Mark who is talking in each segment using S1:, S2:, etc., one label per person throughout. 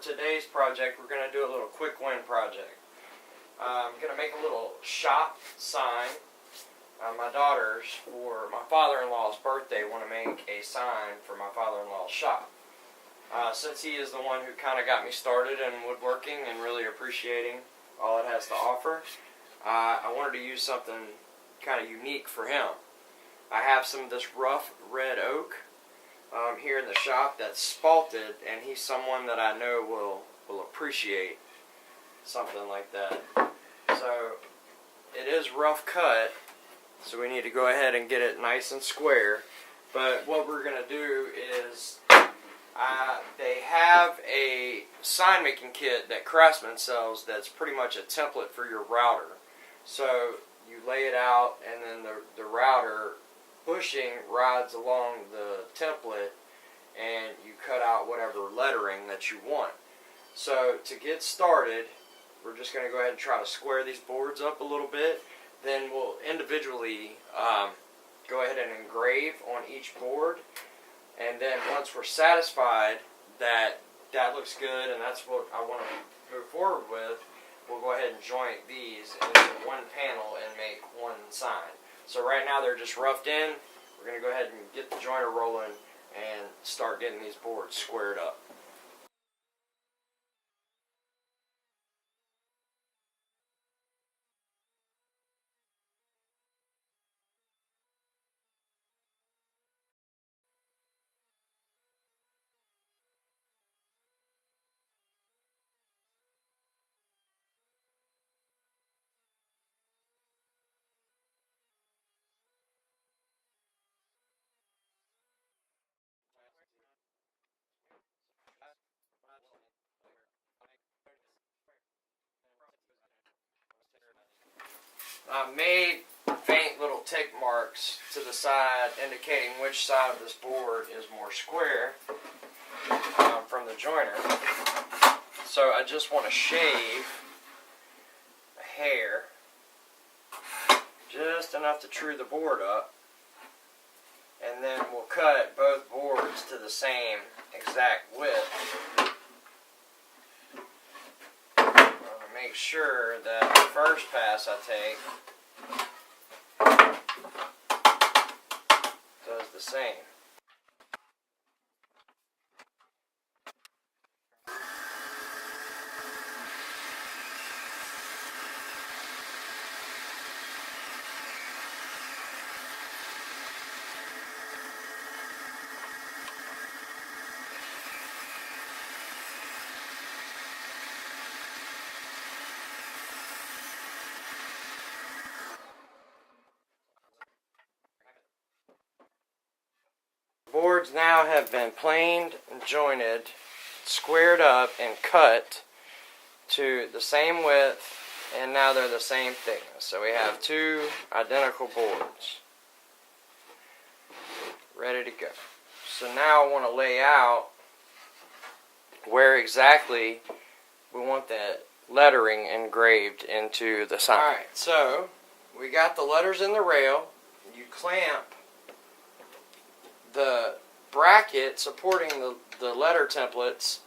S1: Today's project, we're going to do a little quick win project. I'm going to make a little shop sign. My daughters, for my father-in-law's birthday, want to make a sign for my father-in-law's shop. Since he is the one who kind of got me started in woodworking and really appreciating all it has to offer, I wanted to use something kind of unique for him. I have some of this rough red oak here in the shop that's spalted, and he's someone that I know will appreciate something like that. So it is rough cut, so we need to go ahead and get it nice and square. But what we're going to do is they have a sign making kit that Craftsman sells that's pretty much a template for your router. So you lay it out, and then the router bushing rides along the template, and you cut out whatever lettering that you want. So to get started, we're just going to go ahead and try to square these boards up a little bit. Then we'll individually go ahead and engrave on each board. And then once we're satisfied that that looks good and that's what I want to move forward with, we'll go ahead and joint these into one panel and make one sign. So right now they're just roughed in. We're going to go ahead and get the joiner rolling and start getting these boards squared up. I made faint little tick marks to the side indicating which side of this board is more square from the joiner. So I just want to shave a hair, just enough to true the board up, and then we'll cut both boards to the same exact width. Make sure that the first pass I take does the same. Boards now have been planed and jointed, squared up, and cut to the same width, and now they're the same thickness. So we have two identical boards ready to go. So now I want to lay out where exactly we want that lettering engraved into the sign. Alright, so we got the letters in the rail. You clamp the bracket supporting the letter templates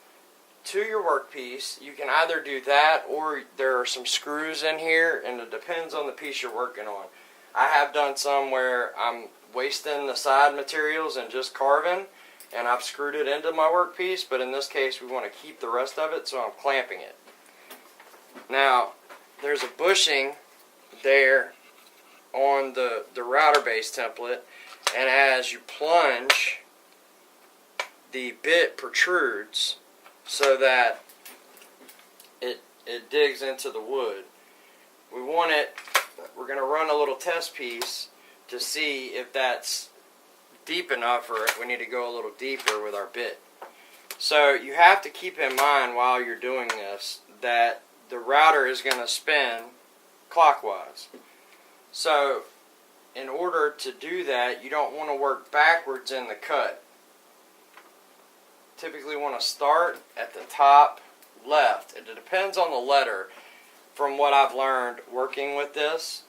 S1: to your workpiece. You can either do that, or there are some screws in here, and it depends on the piece you're working on. I have done some where I'm wasting the side materials and just carving, and I've screwed it into my workpiece, but in this case we want to keep the rest of it, so I'm clamping it. Now there's a bushing there on the router base template, and as you plunge, the bit protrudes so that it digs into the wood. We're going to run a little test piece to see if that's deep enough or if we need to go a little deeper with our bit. So you have to keep in mind while you're doing this that the router is going to spin clockwise. So in order to do that, you don't want to work backwards in the cut. Typically want to start at the top left. It depends on the letter. From what I've learned working with this,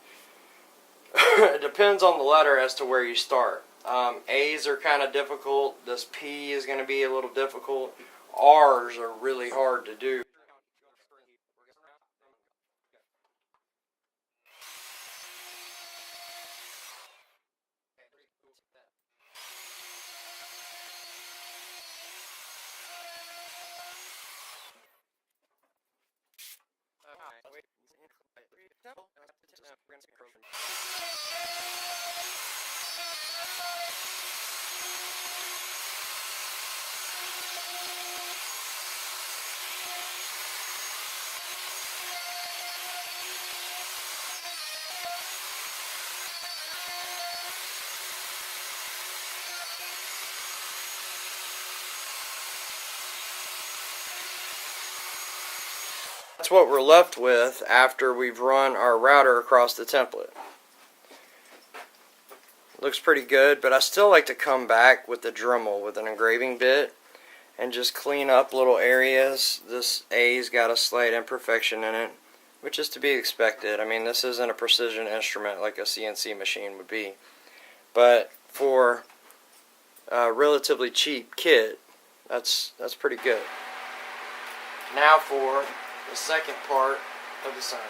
S1: it depends on the letter as to where you start. A's are kind of difficult. This P is going to be a little difficult. R's are really hard to do. That's what we're left with after we've run our router across the template. Looks pretty good, but I still like to come back with the Dremel with an engraving bit and just clean up little areas. This A's got a slight imperfection in it, which is to be expected. I mean, this isn't a precision instrument like a CNC machine would be. But for a relatively cheap kit, that's pretty good. Now for the second part of the sign.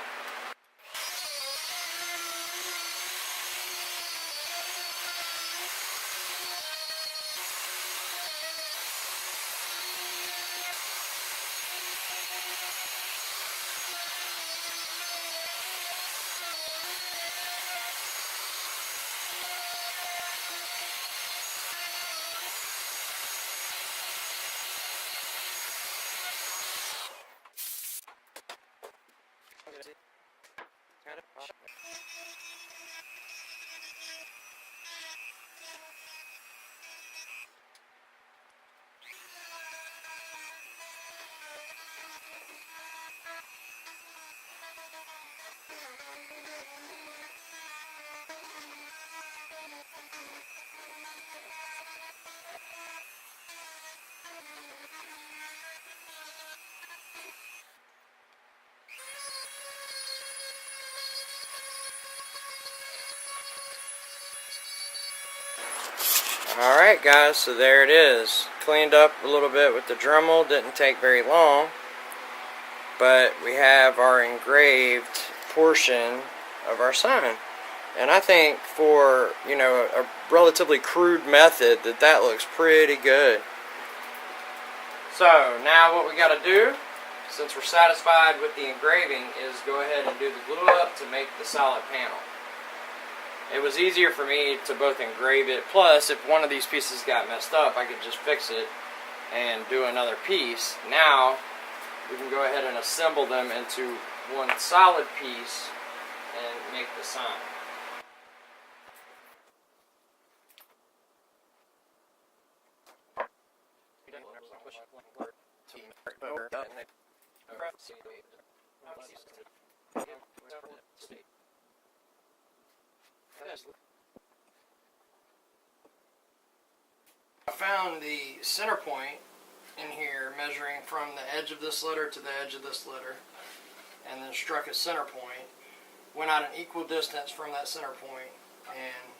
S1: Alright guys, so there it is. Cleaned up a little bit with the Dremel, didn't take very long. But we have our engraved portion of our sign. And I think for, you know, a relatively crude method that looks pretty good. So now what we got to do, since we're satisfied with the engraving, is go ahead and do the glue up to make the solid panel. It was easier for me to both engrave it, plus if one of these pieces got messed up, I could just fix it and do another piece. Now we can go ahead and assemble them into one solid piece and make the sign. I found the center point in here measuring from the edge of this letter to the edge of this letter, and then struck a center point, went out an equal distance from that center point and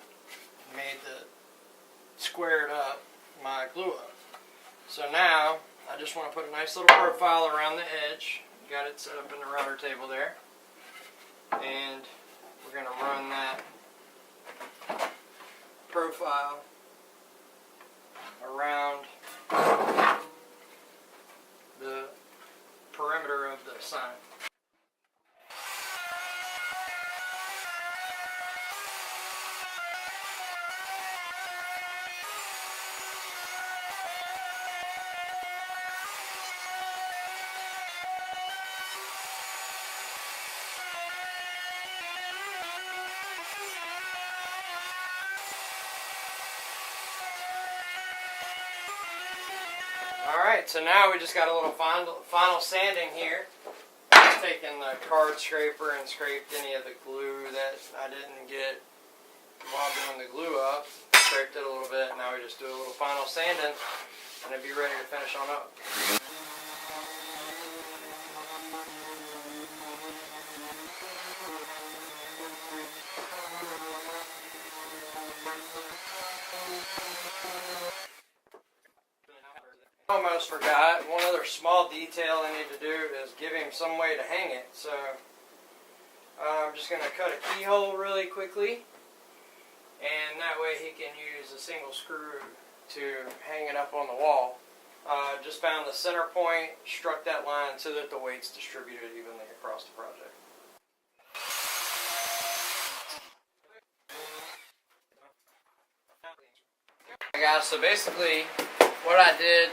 S1: made the squared up my glue up. So now I just want to put a nice little profile around the edge. Got it set up in the router table there, and we're going to run that profile around the perimeter of the sign. Alright, so now we just got a little final sanding here. Just taking the card scraper and scraped any of the glue that I didn't get while doing the glue up. Scraped it a little bit. Now we just do a little final sanding and it'll be ready to finish on up. Almost forgot. One other small detail I need to do is give him some way to hang it. So I'm just going to cut a keyhole really quickly, and that way he can use a single screw to hang it up on the wall. Just found the center point, struck that line so that the weight's distributed evenly across the project. Hey guys, so basically what I did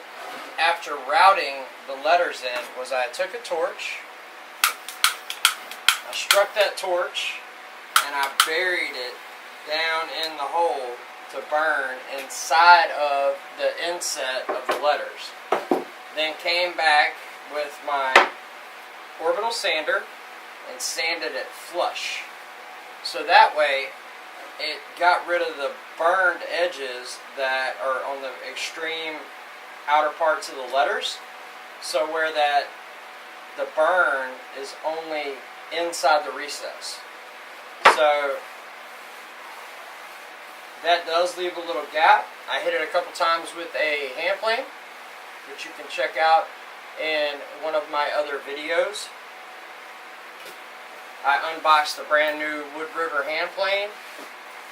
S1: after routing the letters in was I took a torch, I struck that torch, and I buried it down in the hole to burn inside of the inset of the letters. Then came back with my orbital sander and sanded it flush. So that way it got rid of the burned edges that are on the extreme outer parts of the letters. So where that the burn is only inside the recess. So that does leave a little gap. I hit it a couple times with a hand plane, which you can check out in one of my other videos. I unboxed the brand new Wood River hand plane,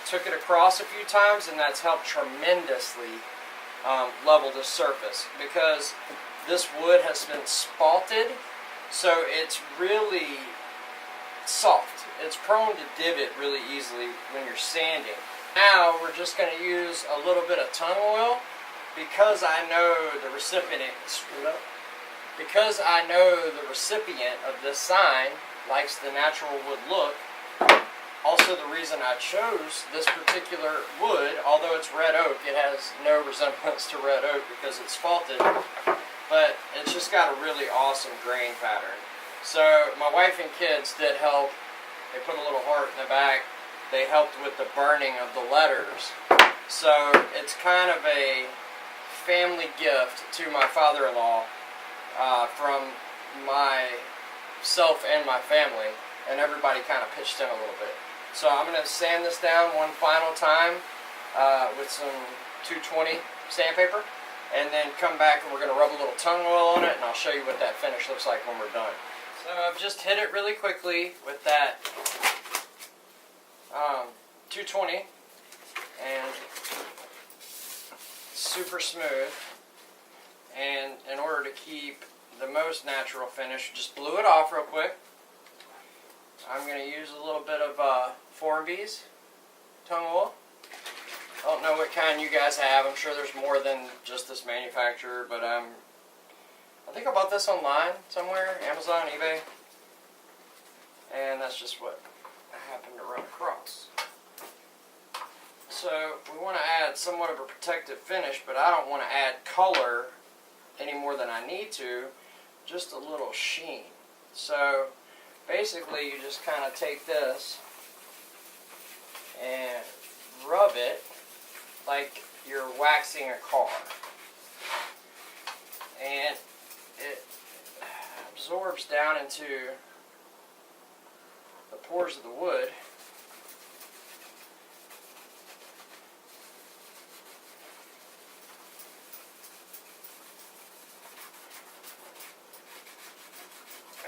S1: took it across a few times, and that's helped tremendously level the surface, because this wood has been spalted, so it's really soft. It's prone to divot really easily when you're sanding. Now we're just going to use a little bit of tung oil, because I know the recipient of this sign likes the natural wood look. Also, the reason I chose this particular wood, although it's red oak, it has no resemblance to red oak because it's spalted, but it's just got a really awesome grain pattern. So my wife and kids did help. They put a little heart in the back. They helped with the burning of the letters. So it's kind of a family gift to my father-in-law from myself and my family, and everybody kind of pitched in a little bit. So I'm going to sand this down one final time with some 220 sandpaper, and then come back and we're going to rub a little tung oil on it, and I'll show you what that finish looks like when we're done. So I've just hit it really quickly with that 220, and super smooth. And in order to keep the most natural finish, just blew it off real quick. I'm going to use a little bit of Formby's tung oil. I don't know what kind you guys have. I'm sure there's more than just this manufacturer, but I think I bought this online somewhere, Amazon, eBay, and that's just what I happened to run across. So we want to add somewhat of a protective finish, but I don't want to add color any more than I need to, just a little sheen. So basically you just kind of take this and rub it like you're waxing a car, and it absorbs down into the pores of the wood.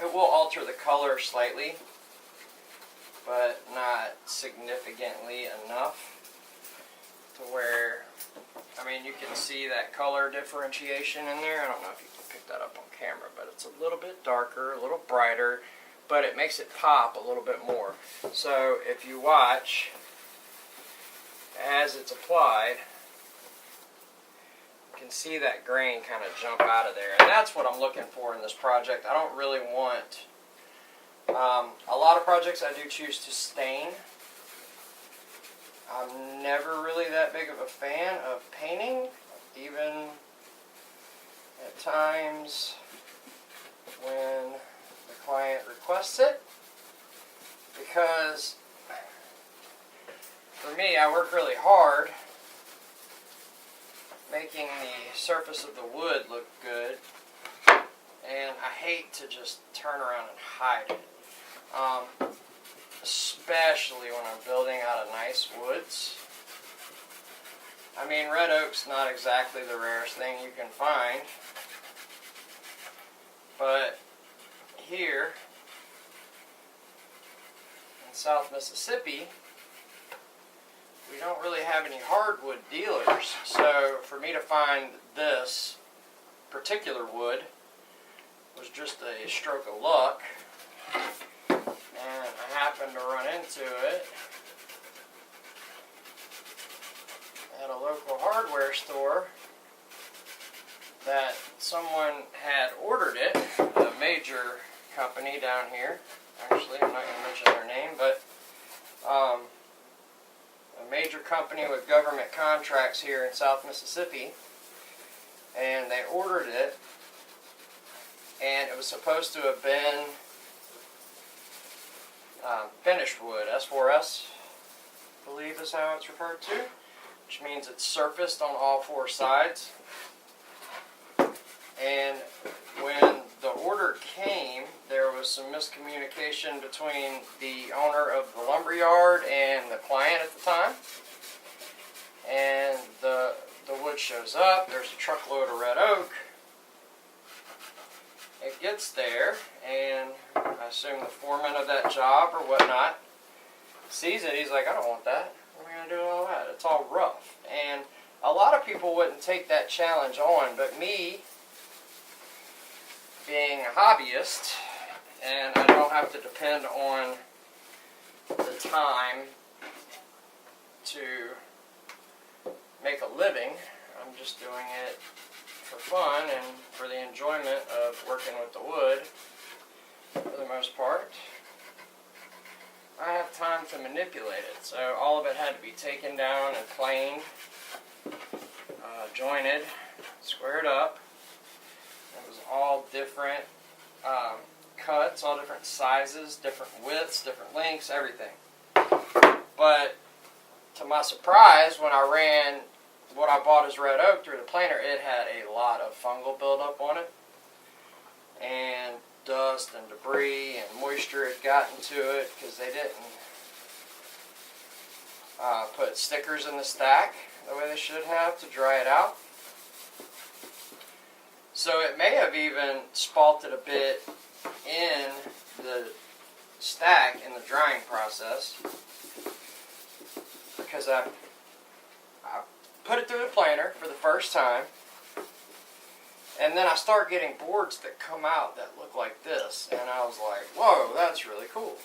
S1: It will alter the color slightly, but not significantly enough to where, I mean, you can see that color differentiation in there. I don't know if you can pick that up on camera, but it's a little bit darker, a little brighter, but it makes it pop a little bit more. So if you watch as it's applied, you can see that grain kind of jump out of there, and that's what I'm looking for in this project. I don't really want a lot of projects I do choose to stain. I'm never really that big of a fan of painting, even at times when the client requests it, because for me, I work really hard making the surface of the wood look good, and I hate to just turn around and hide it, especially when I'm building out of nice woods. I mean, red oak's not exactly the rarest thing you can find, but here in South Mississippi, we don't really have any hardwood dealers. So for me to find this particular wood was just a stroke of luck, and I happened to run into it at a local hardware store that someone had ordered it, a major company down here. Actually, I'm not going to mention their name, but a major company with government contracts here in South Mississippi, and they ordered it, and it was supposed to have been finished wood, S4S, I believe is how it's referred to, which means it's surfaced on all four sides. And when the order came, there was some miscommunication between the owner of the lumber yard and the client at the time. And the wood shows up, there's a truckload of red oak. It gets there, and I assume the foreman of that job or whatnot sees it. He's like, I don't want that. What am I going to do with all that? It's all rough. And a lot of people wouldn't take that challenge on, but me, being a hobbyist, and I don't have to depend on the time to make a living, I'm just doing it for fun and for the enjoyment of working with the wood, for the most part. I have time to manipulate it, so all of it had to be taken down and planed, jointed, squared up. It was all different cuts, all different sizes, different widths, different lengths, everything. But to my surprise, when I ran what I bought as red oak through the planer, it had a lot of fungal buildup on it, and dust and debris and moisture had gotten to it because they didn't put stickers in the stack the way they should have to dry it out. So it may have even spalted a bit in the stack in the drying process, because I put it through the planer for the first time, and then I start getting boards that come out that look like this, and I was like, whoa, that's really cool.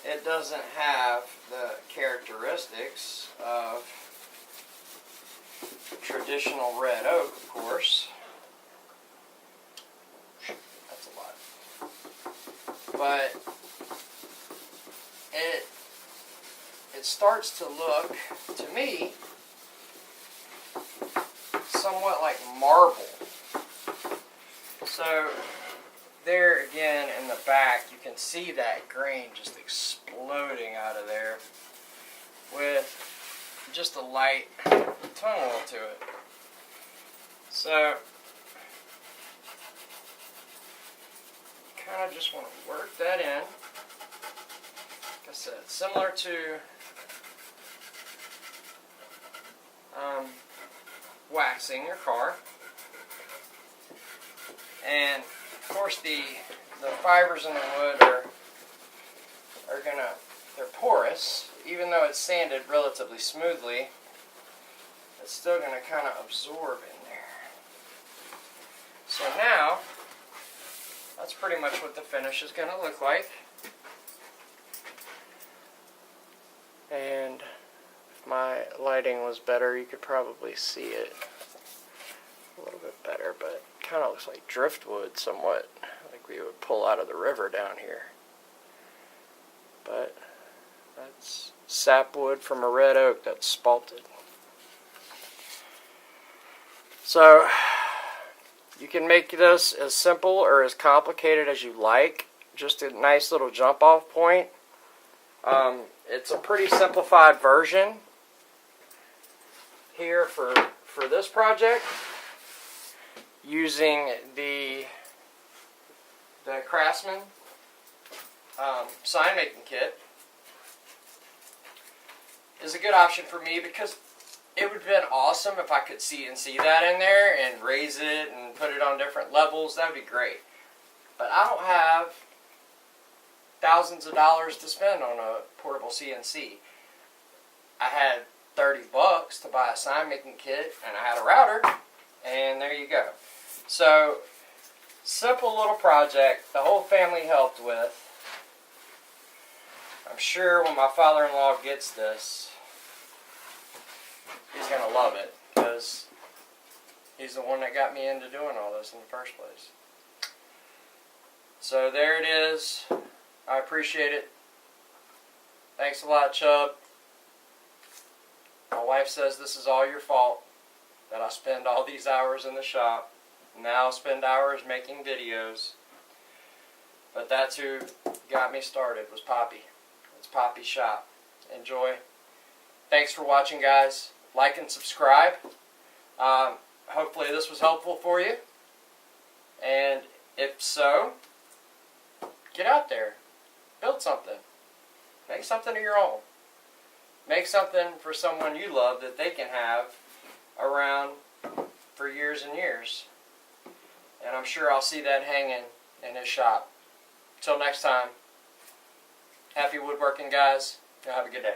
S1: It doesn't have the characteristics of traditional red oak, of course. That's a lot. But it starts to look, to me, somewhat like marble. So there again in the back, you can see that grain just exploding out of there with just a light tonal to it. So kind of just want to work that in. Like I said, similar to waxing your car. And of course the fibers in the wood are they're porous. Even though it's sanded relatively smoothly, it's still going to kind of absorb in there. So now, that's pretty much what the finish is going to look like. And if my lighting was better, you could probably see it a little bit better, but it kind of looks like driftwood somewhat, like we would pull out of the river down here. But that's sapwood from a red oak that's spalted. So you can make this as simple or as complicated as you like. Just a nice little jump off point. It's a pretty simplified version here for this project, using the Craftsman sign making kit. is a good option for me because it would have been awesome if I could CNC that in there and raise it and put it on different levels. That would be great. But I don't have thousands of dollars to spend on a portable CNC. I had $30 to buy a sign making kit, and I had a router, and there you go. So, simple little project the whole family helped with. I'm sure when my father-in-law gets this, he's going to love it, because he's the one that got me into doing all this in the first place. So there it is. I appreciate it. Thanks a lot, Chubb. My wife says this is all your fault, that I spend all these hours in the shop. Now I spend hours making videos. But that's who got me started, was Poppy. It's Poppy's shop. Enjoy. Thanks for watching, guys. Like and subscribe. Hopefully this was helpful for you. And if so, get out there. Build something. Make something of your own. Make something for someone you love that they can have around for years and years. And I'm sure I'll see that hanging in his shop. Till next time, happy woodworking, guys. Y'all have a good day.